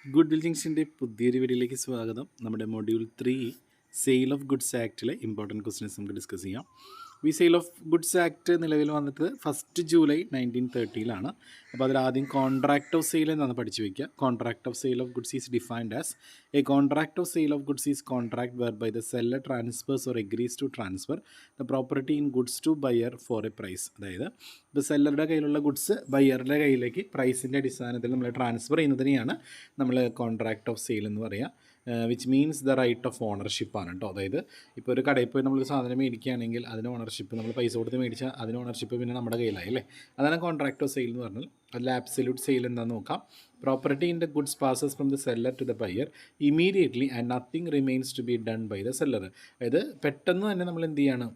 Good will ജംഗ്ഷൻ്റെ പുതിയൊരു വീഡിയോയിലേക്ക് സ്വാഗതം. നമ്മുടെ മൊഡ്യൂൾ 3 സെയിൽ ഓഫ് ഗുഡ്സ് ആക്റ്റിലെ ഇമ്പോർട്ടൻറ്റ് ക്വസ്റ്റ്യൻസ് നമുക്ക് ഡിസ്കസ് ചെയ്യാം. ഈ സെയിൽ ഓഫ് ഗുഡ്സ് ആക്ട് നിലവിൽ വന്നിട്ട് 1 ജൂലൈ 1930 അപ്പോൾ അതിലാദ്യം കോൺട്രാക്ട് ഓഫ് സെയിൽ എന്നാണ് പഠിച്ചു വയ്ക്കുക. Contract of sale of goods is defined as a contract of sale of goods is contract whereby the seller transfers or agrees to transfer the property in goods to buyer for a price. അതായത് ഇപ്പോൾ സെല്ലറുടെ കയ്യിലുള്ള goods ബയ്യറുടെ കയ്യിലേക്ക് പ്രൈസിൻ്റെ അടിസ്ഥാനത്തിൽ നമ്മൾ transfer ചെയ്യുന്നതിനെയാണ് നമ്മൾ contract of sale എന്ന് പറയുക. Which means the right of ownership ആണ് കേട്ടോ. അതായത് ഇപ്പോൾ ഒരു കടയിൽ പോയി നമ്മളൊരു സാധനം മേടിക്കുകയാണെങ്കിൽ അതിന് ഓണർഷിപ്പ്, നമ്മൾ പൈസ കൊടുത്ത് മേടിച്ചാൽ അതിന് ഓണർഷിപ്പ് പിന്നെ നമ്മുടെ കയ്യിലായി അല്ലേ. അതാണ് കോൺട്രാക്ട് ഓഫ് സെയിൽ എന്ന് പറഞ്ഞാൽ. അതിൽ ആബ്സല്യൂട്ട് സെയിൽ എന്താണെന്ന് നോക്കാം. Property in the goods passes from the seller to the buyer immediately and nothing remains to be done by the seller. അതായത് പെട്ടെന്ന് തന്നെ നമ്മൾ എന്ത് ചെയ്യാണ്,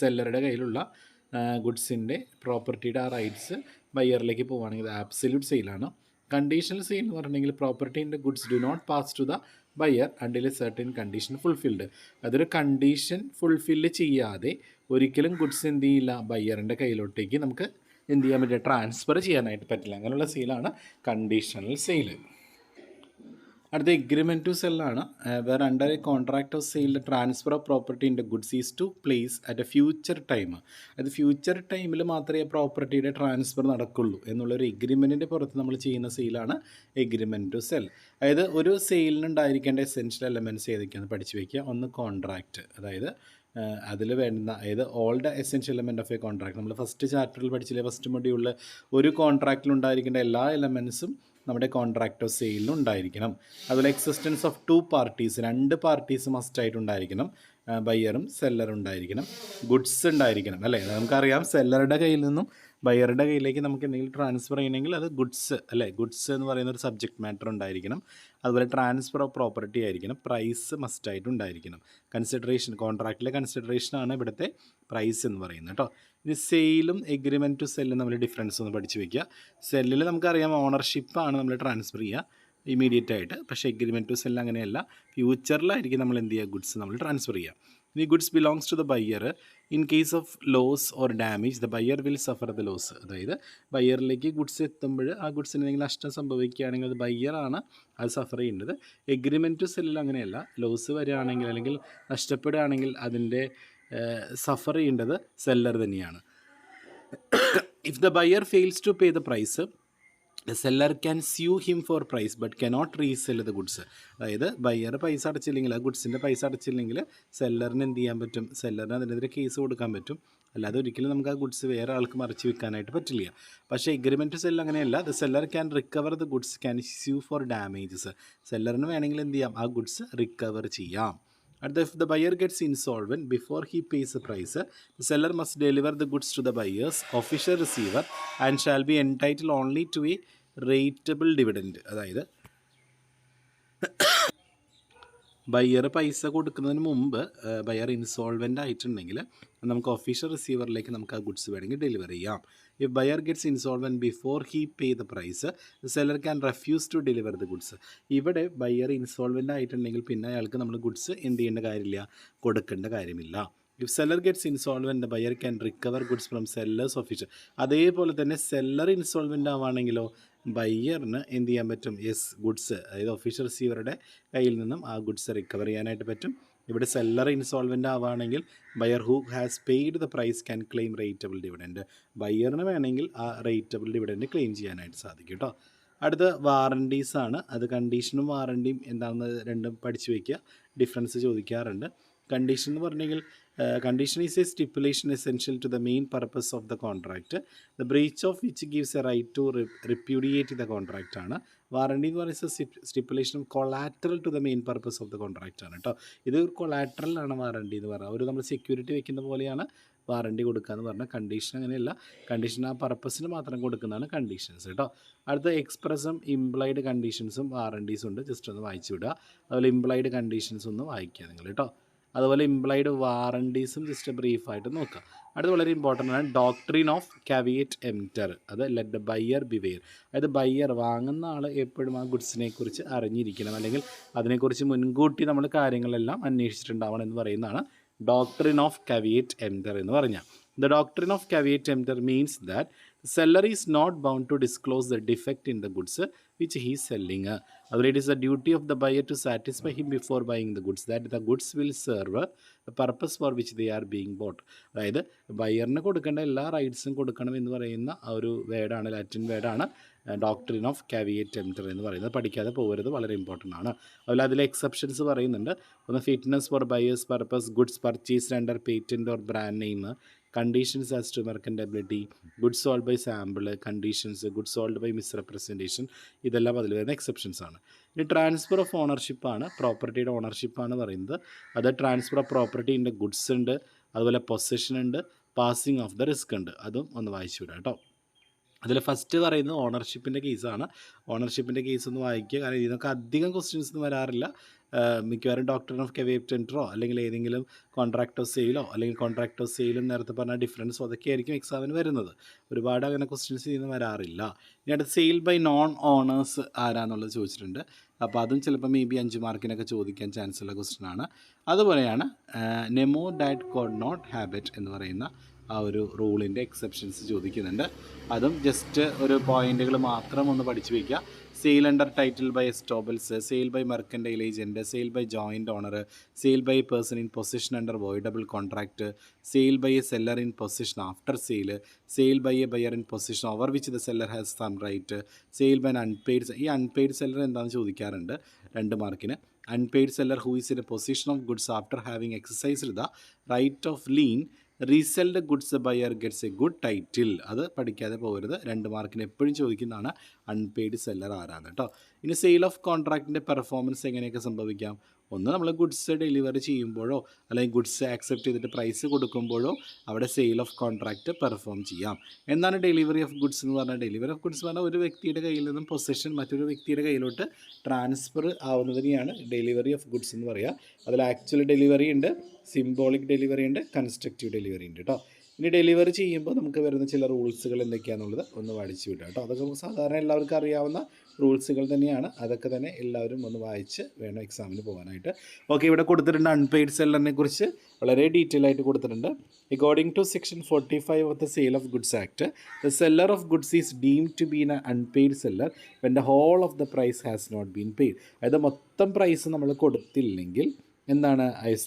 സെല്ലറുടെ കയ്യിലുള്ള ഗുഡ്സിൻ്റെ പ്രോപ്പർട്ടിയുടെ ആ റൈറ്റ്സ് ബയ്യറിലേക്ക് പോവുകയാണെങ്കിൽ അത് ആബ്സല്യൂട്ട് സെയിലാണ്. കണ്ടീഷണൽ സെയിൽ എന്ന് പറഞ്ഞിട്ടുണ്ടെങ്കിൽ പ്രോപ്പർട്ടീൻ്റെ goods do not pass to the buyer until a certain condition fulfilled. അതൊരു കണ്ടീഷൻ ഫുൾഫില്ല് ചെയ്യാതെ ഒരിക്കലും ഗുഡ്സ് എന്ത് ചെയ്യില്ല, ബയ്യറിൻ്റെ കയ്യിലോട്ടേക്ക് നമുക്ക് എന്ത് ചെയ്യാൻ പറ്റില്ല, ട്രാൻസ്ഫർ ചെയ്യാനായിട്ട് പറ്റില്ല. അങ്ങനെയുള്ള സെയിലാണ് കണ്ടീഷണൽ സെയിൽ. അടുത്ത എഗ്രിമെൻറ്റ് ടു സെല്ലാണ്. Where under a contract of sale transfer of property in the goods is to place at a future time. അത് ഫ്യൂച്ചർ ടൈമിൽ മാത്രമേ പ്രോപ്പർട്ടിയുടെ ട്രാൻസ്ഫർ നടക്കുള്ളൂ എന്നുള്ളൊരു എഗ്രിമെൻറ്റിൻ്റെ പുറത്ത് നമ്മൾ ചെയ്യുന്ന സെയിലാണ് എഗ്രിമെൻറ്റ് ടു സെൽ. അതായത് ഒരു സെയിലിനുണ്ടായിരിക്കേണ്ട എസെൻഷ്യൽ എലമെൻറ്റ്സ് ഏതൊക്കെയാണെന്ന് പഠിച്ചു വയ്ക്കുക. ഒന്ന് കോൺട്രാക്റ്റ്, അതായത് അതിൽ വേണ്ട അതായത് all the essential element of A contract. നമ്മൾ ഫസ്റ്റ് ചാപ്റ്ററിൽ പഠിച്ചില്ലേ, ഫസ്റ്റ് മൊഡ്യൂളിൽ ഒരു കോൺട്രാക്റ്റിലുണ്ടായിരിക്കേണ്ട എല്ലാ എലമെൻറ്റ്സും നമ്മുടെ കോൺട്രാക്ട് ഓഫ് സെയിലിന് ഉണ്ടായിരിക്കണം. അതുപോലെ എക്സിസ്റ്റൻസ് ഓഫ് 2 പാർട്ടീസ്, 2 പാർട്ടീസ് മസ്റ്റായിട്ടുണ്ടായിരിക്കണം. ബയ്യറും സെല്ലറും ഉണ്ടായിരിക്കണം. ഗുഡ്സ് ഉണ്ടായിരിക്കണം അല്ലേ. നമുക്കറിയാം സെല്ലറുടെ കയ്യിൽ നിന്നും ബയ്യറുടെ കയ്യിലേക്ക് നമുക്ക് എന്തെങ്കിലും ട്രാൻസ്ഫർ ചെയ്യണമെങ്കിൽ അത് ഗുഡ്സ് അല്ലേ. ഗുഡ്സ് എന്ന് പറയുന്ന ഒരു സബ്ജക്റ്റ് മാറ്റർ ഉണ്ടായിരിക്കണം. അതുപോലെ ട്രാൻസ്ഫർ ഓഫ് പ്രോപ്പർട്ടി ആയിരിക്കണം. പ്രൈസ് മസ്റ്റായിട്ടുണ്ടായിരിക്കണം. കൺസിഡറേഷൻ, കോൺട്രാക്റ്റിലെ കൺസിഡറേഷനാണ് ഇവിടുത്തെ പ്രൈസ് എന്ന് പറയുന്നത് കേട്ടോ. ഇനി സെയിലും എഗ്രിമെൻറ്റ് ടു സെല്ലും നമ്മൾ ഡിഫറൻസ് ഒന്ന് പഠിച്ച് വയ്ക്കുക. സെല്ലിൽ നമുക്കറിയാം ഓണർഷിപ്പാണ് നമ്മൾ ട്രാൻസ്ഫർ ചെയ്യുക ഇമീഡിയറ്റ് ആയിട്ട്. പക്ഷേ എഗ്രിമെൻറ്റ് ടു സെല്ല് അങ്ങനെയല്ല, ഫ്യൂച്ചറിലായിരിക്കും നമ്മൾ എന്ത് ചെയ്യുക, ഗുഡ്സ് നമ്മൾ ട്രാൻസ്ഫർ ചെയ്യുക. ഇനി goods belongs to the buyer. In case of loss or damage the buyer will suffer the loss. അതായത് ബയ്യറിലേക്ക് ഗുഡ്സ് എത്തുമ്പോൾ ആ ഗുഡ്സിന് എന്തെങ്കിലും നഷ്ടം സംഭവിക്കുകയാണെങ്കിൽ അത് ബയ്യറാണ് അത് സഫർ ചെയ്യേണ്ടത്. എഗ്രിമെൻറ്റ് ടു സെല്ലിൽ അങ്ങനെയല്ല. ലോസ് വരികയാണെങ്കിൽ അല്ലെങ്കിൽ നഷ്ടപ്പെടുകയാണെങ്കിൽ അതിൻ്റെ സഫർ ചെയ്യേണ്ടത് സെല്ലർ തന്നെയാണ്. If the buyer fails to pay the price the seller can sue him for price but cannot resell the goods. അതായത് ബയ്യർ പൈസ അടച്ചില്ലെങ്കിൽ, ആ ഗുഡ്സിൻ്റെ പൈസ അടച്ചില്ലെങ്കിൽ സെല്ലറിന് എന്ത് ചെയ്യാൻ പറ്റും, സെല്ലറിന് അതിനെതിരെ കേസ് കൊടുക്കാൻ പറ്റും. അല്ലാതെ ഒരിക്കലും നമുക്ക് ആ ഗുഡ്സ് വേറെ ആൾക്ക് മറിച്ച് വിൽക്കാനായിട്ട് പറ്റില്ല. പക്ഷേ എഗ്രിമെൻറ്റ് സെൽ അങ്ങനെയല്ല. The seller can recover the goods can sue for damages. സെല്ലറിന് വേണമെങ്കിൽ എന്ത് ചെയ്യാം, ആ ഗുഡ്സ് റിക്കവർ ചെയ്യാം. If the buyer gets insolvent before he pays the price, the seller must deliver the goods to the buyer's official receiver and shall be entitled only to a rateable dividend. അതായത് buyer പൈസ കൊടുക്കുന്നതിന് മുമ്പ് buyer insolvent ആയിട്ടുണ്ടെങ്കിൽ നമുക്ക് official റിസീവറിലേക്ക് നമുക്ക് ആ goods വേണമെങ്കിൽ deliver ചെയ്യാം. If buyer gets insolvent before he pay the price the seller can refuse to deliver the goods. ഇവിടെ ബയ്യർ ഇൻസോൾവെൻ്റ് ആയിട്ടുണ്ടെങ്കിൽ പിന്നെ അയാൾക്ക് നമ്മൾ ഗുഡ്സ് എന്ത് ചെയ്യേണ്ട കാര്യമില്ല, കൊടുക്കേണ്ട കാര്യമില്ല. If seller gets insolvent buyer can recover goods from sellers official. അതേപോലെ തന്നെ സെല്ലർ ഇൻസോൾവെൻ്റ് ആവുകയാണെങ്കിലോ ബയ്യറിന് എന്ത് ചെയ്യാൻ പറ്റും, ഗുഡ്സ് അതായത് ഒഫീഷ്യൽ റിസീവറുടെ കയ്യിൽ നിന്നും ആ ഗുഡ്സ് റിക്കവർ ചെയ്യാനായിട്ട് പറ്റും. ഇവിടെ സെല്ലർ ഇൻസോൾവെൻ്റ് ആവുകയാണെങ്കിൽ buyer who has paid the price can claim rateable dividend. ബയ്യറിന് വേണമെങ്കിൽ ആ റേറ്റബിൾ ഡിവിഡൻഡ് ക്ലെയിം ചെയ്യാനായിട്ട് സാധിക്കും കേട്ടോ. അടുത്ത വാറണ്ടീസാണ്. അത് കണ്ടീഷനും വാറണ്ടിയും എന്താണെന്ന് രണ്ടും പഠിച്ചു വയ്ക്കുക. ഡിഫറൻസ് ചോദിക്കാറുണ്ട്. കണ്ടീഷൻ എന്ന് പറഞ്ഞെങ്കിൽ condition is a stipulation essential to the main purpose of the contract the breach of which gives a right to repudiate the contract ആണ്. വാറണ്ടി എന്ന് പറയുന്നത് stipulation collateral to the main purpose of the contract ആണ് കേട്ടോ. ഇത് കൊളാറ്ററലാണ് warranty എന്ന് പറഞ്ഞാൽ. ഒരു നമ്മൾ സെക്യൂരിറ്റി വെക്കുന്ന പോലെയാണ് വാറണ്ടി കൊടുക്കുക എന്ന് പറഞ്ഞാൽ. കണ്ടീഷൻ അങ്ങനെയല്ല, കണ്ടീഷൻ ആ പർപ്പസിന് മാത്രം കൊടുക്കുന്നതാണ് കണ്ടീഷൻസ് കേട്ടോ. അടുത്ത എക്സ്പ്രസും ഇംപ്ലൈഡ് കണ്ടീഷൻസും വാറണ്ടീസും ഉണ്ട്. ജസ്റ്റ് ഒന്ന് വായിച്ചു വിടുക. അതുപോലെ ഇംപ്ലൈഡ് കണ്ടീഷൻസ് ഒന്ന് വായിക്കുക നിങ്ങൾ കേട്ടോ. അതുപോലെ ഇംപ്ലൈഡ് വാറണ്ടീസും ജസ്റ്റ് ബ്രീഫായിട്ട് നോക്കുക. അത് വളരെ ഇമ്പോർട്ടൻ്റ് ആണ്. Doctrine of caveat emptor. അത് ലെറ്റ് ദ ബയ്യർ ബിവെയർ. അതായത് ബയ്യർ വാങ്ങുന്ന ആൾ എപ്പോഴും ആ ഗുഡ്സിനെ കുറിച്ച് അറിഞ്ഞിരിക്കണം, അല്ലെങ്കിൽ അതിനെക്കുറിച്ച് മുൻകൂട്ടി നമ്മൾ കാര്യങ്ങളെല്ലാം അന്വേഷിച്ചിട്ടുണ്ടാവണം എന്ന് പറയുന്നതാണ് ഡോക്ട്രിൻ ഓഫ് കാവിയേറ്റ് എംറ്റർ എന്ന് പറഞ്ഞാൽ. The doctrine of caveat emptor means that the seller is not bound to disclose the defect in the goods which he is selling. അതുപോലെ it is the duty of the buyer to satisfy him before buying the goods, that the goods will serve the purpose for which they are being bought. അതായത് ബയറിന് കൊടുക്കേണ്ട എല്ലാ റൈറ്റ്സും കൊടുക്കണം എന്ന് പറയുന്ന ആ ഒരു വേർഡാണ്, ലാറ്റിൻ വേർഡാണ് ഡോക്ട്രിൻ ഓഫ് കാവിയേറ്റ് ടെംപ്റ്റർ എന്ന് പറയുന്നത്. പഠിക്കാതെ പോകരുത്, വളരെ ഇമ്പോർട്ടൻ്റ് ആണ്. അതുപോലെ അതിൽ എക്സെപ്ഷൻസ് പറയുന്നുണ്ട്. ഒന്ന് fitness for buyer's purpose, goods purchased under patent or brand name, conditions as to merchantability, goods sold by sample, conditions, goods sold by misrepresentation, ഇതെല്ലാം അതിൽ വരുന്ന എക്സെപ്ഷൻസ് ആണ്. ഇനി ട്രാൻസ്ഫർ ഓഫ് ഓണർഷിപ്പാണ്, പ്രോപ്പർട്ടിയുടെ ഓണർഷിപ്പാണ് പറയുന്നത്. അത് ട്രാൻസ്ഫർ ഓഫ് പ്രോപ്പർട്ടി ഉണ്ട്, ഗുഡ്സ് ഉണ്ട്, അതുപോലെ പൊസഷൻ ഉണ്ട്, പാസിംഗ് ഓഫ് ദ റിസ്ക് ഉണ്ട്. അതും ഒന്ന് വായിച്ചു വിടാം കേട്ടോ. അതിൽ ഫസ്റ്റ് പറയുന്നത് ഓണർഷിപ്പിൻ്റെ കേസാണ്. ഓണർഷിപ്പിൻ്റെ കേസ് ഒന്ന് വായിക്കുക, കാരണം ഇതിനൊക്കെ അധികം ക്വസ്റ്റ്യൻസ് ഒന്നും വരാറില്ല. മിക്കവാറും ഡോക്ട്രിൻ ഓഫ് കാവിയേറ്റ് ടെംപ്റ്ററോ അല്ലെങ്കിൽ ഏതെങ്കിലും കോൺട്രാക്ട് ഓഫ് സെയിലോ അല്ലെങ്കിൽ കോൺട്രാക്ട് ഓഫ് സെയിലും നേരത്തെ പറഞ്ഞ ഡിഫറൻസോ അതൊക്കെയായിരിക്കും എക്സാമിന് വരുന്നത്. ഒരുപാട് അങ്ങനെ ക്വസ്റ്റ്യൻസ് ഇതിന് വരാറില്ല. ഇനി അടുത്ത് സെയിൽ ബൈ നോൺ ഓണേഴ്സ് ആരാന്നുള്ളത് ചോദിച്ചിട്ടുണ്ട്. അപ്പോൾ അതും ചിലപ്പോൾ മേ ബി 5 മാർക്കിനൊക്കെ ചോദിക്കാൻ ചാൻസ് ഉള്ള ക്വസ്റ്റ്യൻ ആണ്. അതുപോലെയാണ് നെമോ ഡാറ്റ് കോഡ് നോട്ട് ഹാബിറ്റ് എന്ന് പറയുന്ന ആ ഒരു റൂളിൻ്റെ എക്സെപ്ഷൻസ് ചോദിക്കുന്നുണ്ട്. അതും ജസ്റ്റ് ഒരു പോയിന്റുകൾ മാത്രം ഒന്ന് പഠിച്ചു വയ്ക്കുക. Sale under title by estoppels, sale by mercantile agent, sale by joint owner, sale by person in position under voidable contract, sale by a seller in position after sale by a buyer in position over which the seller has some right, sale by unpaid. ഈ unpaid seller എന്താണെന്ന് ചോദിക്കാറുണ്ട് 2 മാർക്കിന്. Unpaid seller who is in a position of goods after having exercised the right of lean resold goods buyer gets a good title. അത് പഠിക്കാതെ പോകരുത്, 2 മാർക്കിന് എപ്പോഴും ചോദിക്കുന്നതാണ് അൺപെയ്ഡ് സെല്ലർ ആരാണ് കേട്ടോ. ഇനി സെയിൽ ഓഫ് കോൺട്രാക്റ്റിൻ്റെ പെർഫോമൻസ് എങ്ങനെയൊക്കെ സംഭവിക്കാം? ഒന്ന്, നമ്മൾ ഗുഡ്സ് ഡെലിവറി ചെയ്യുമ്പോഴോ അല്ലെങ്കിൽ ഗുഡ്സ് ആക്സെപ്റ്റ് ചെയ്തിട്ട് പ്രൈസ് കൊടുക്കുമ്പോഴോ അവിടെ സെയിൽ ഓഫ് കോൺട്രാക്റ്റ് പെർഫോം ചെയ്യാം. എന്താണ് ഡെലിവറി ഓഫ് ഗുഡ്സ് എന്ന് പറഞ്ഞാൽ? ഡെലിവറി ഓഫ് ഗുഡ്സ് പറഞ്ഞാൽ ഒരു വ്യക്തിയുടെ കയ്യിൽ നിന്നും പൊസഷൻ മറ്റൊരു വ്യക്തിയുടെ കയ്യിലോട്ട് ട്രാൻസ്ഫർ ആവുന്നതിനെയാണ് ഡെലിവറി ഓഫ് ഗുഡ്സ് എന്ന് പറയുക. അതിൽ ആക്ച്വൽ ഡെലിവറി ഉണ്ട്, സിംബോളിക് ഡെലിവറി ഉണ്ട്, കൺസ്ട്രക്റ്റീവ് ഡെലിവറി ഉണ്ട് കേട്ടോ. ഇനി ഡെലിവറി ചെയ്യുമ്പോൾ നമുക്ക് വരുന്ന ചില റൂൾസുകൾ എന്തൊക്കെയാണെന്നുള്ളത് ഒന്ന് പഠിച്ചു വിടാം കേട്ടോ. അതൊക്കെ നമുക്ക് സാധാരണ എല്ലാവർക്കും അറിയാവുന്ന റൂൾസുകൾ തന്നെയാണ്. അതൊക്കെ തന്നെ എല്ലാവരും ഒന്ന് വായിച്ച് വേണം എക്സാമിന് പോകാനായിട്ട്. ഓക്കെ, ഇവിടെ കൊടുത്തിട്ടുണ്ട് അൺപെയ്ഡ് സെല്ലറിനെ കുറിച്ച് വളരെ ഡീറ്റെയിൽ ആയിട്ട് കൊടുത്തിട്ടുണ്ട്. According to section 45 of the sale of goods act, the seller of goods is deemed to be an unpaid seller when the whole of the price has not been paid. അതായത് മൊത്തം price നമ്മൾ കൊടുത്തില്ലെങ്കിൽ എന്താണ്,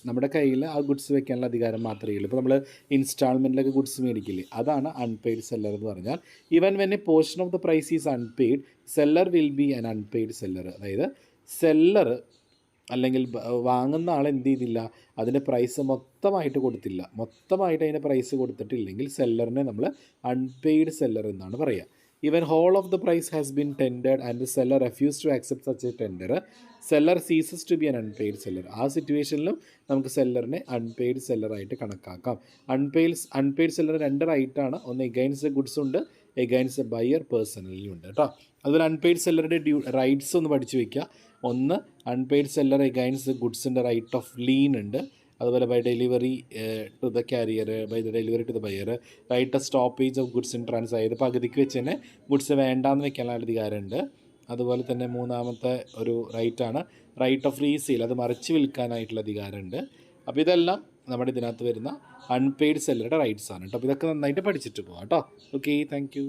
നമ്മുടെ കയ്യിൽ ആ goods വെക്കാനുള്ള അധികാരം മാത്രമേ ഉള്ളൂ. ഇപ്പോൾ നമ്മൾ ഇൻസ്റ്റാൾമെൻറ്റിലൊക്കെ ഗുഡ്സ് മേടിക്കില്ലേ, അതാണ് അൺപെയ്ഡ് സെല്ലർ എന്ന് പറഞ്ഞാൽ. Even when a portion of the price is unpaid, seller will be an unpaid seller. അതായത് സെല്ലർ അല്ലെങ്കിൽ വാങ്ങുന്ന ആൾ എന്ത് ചെയ്തില്ല, അതിൻ്റെ പ്രൈസ് മൊത്തമായിട്ട് കൊടുത്തില്ല, മൊത്തമായിട്ട് അതിൻ്റെ പ്രൈസ് കൊടുത്തിട്ടില്ലെങ്കിൽ സെല്ലറിനെ നമ്മൾ അൺപെയ്ഡ് സെല്ലർ എന്നാണ് പറയുക. Even whole of the price has been tendered and the seller refused to accept such a tender, seller ceases to be an unpaid seller. ആ സിറ്റുവേഷനിലും നമുക്ക് സെല്ലറിനെ അൺപെയ്ഡ് സെല്ലറായിട്ട് കണക്കാക്കാം. അൺപെയ്ഡ് സെല്ലർ 2 റൈറ്റാണ്. ഒന്ന് എഗൈൻസ്റ്റ് ദ ഗുഡ്സ് ഉണ്ട്, against the buyer personally ഉണ്ട് കേട്ടോ. അതുപോലെ അൺപെയ്ഡ് സെല്ലറുടെ റൈറ്റ്സ് ഒന്ന് പഠിച്ചു വയ്ക്കുക. ഒന്ന്, അൺപെയ്ഡ് സെല്ലർ എഗൈൻസ്റ്റ് ദ ഗുഡ്സിൻ്റെ റൈറ്റ് ഓഫ് ലീൻ ഉണ്ട്. അതുപോലെ by delivery to the carrier, by the delivery to the buyer, right of stoppage of goods in transit, അതായത് പകുതിക്ക് വെച്ച് തന്നെ ഗുഡ്സ് വേണ്ടാന്ന് വെക്കാനുള്ള അധികാരമുണ്ട്. അതുപോലെ തന്നെ 3-ാമത്തെ ഒരു റൈറ്റാണ് റൈറ്റ് ഓഫ് റീസെയിൽ, അത് മറിച്ച് വിൽക്കാനായിട്ടുള്ള അധികാരമുണ്ട്. അപ്പോൾ ഇതെല്ലാം നമ്മുടെ ഇതിനകത്ത് വരുന്ന അൺപെയ്ഡ് സെല്ലറുടെ റൈറ്റ്സ് ആണ് കേട്ടോ. അപ്പോൾ ഇതൊക്കെ നന്നായിട്ട് പഠിച്ചിട്ട് പോകാം കേട്ടോ. Okay, thank you.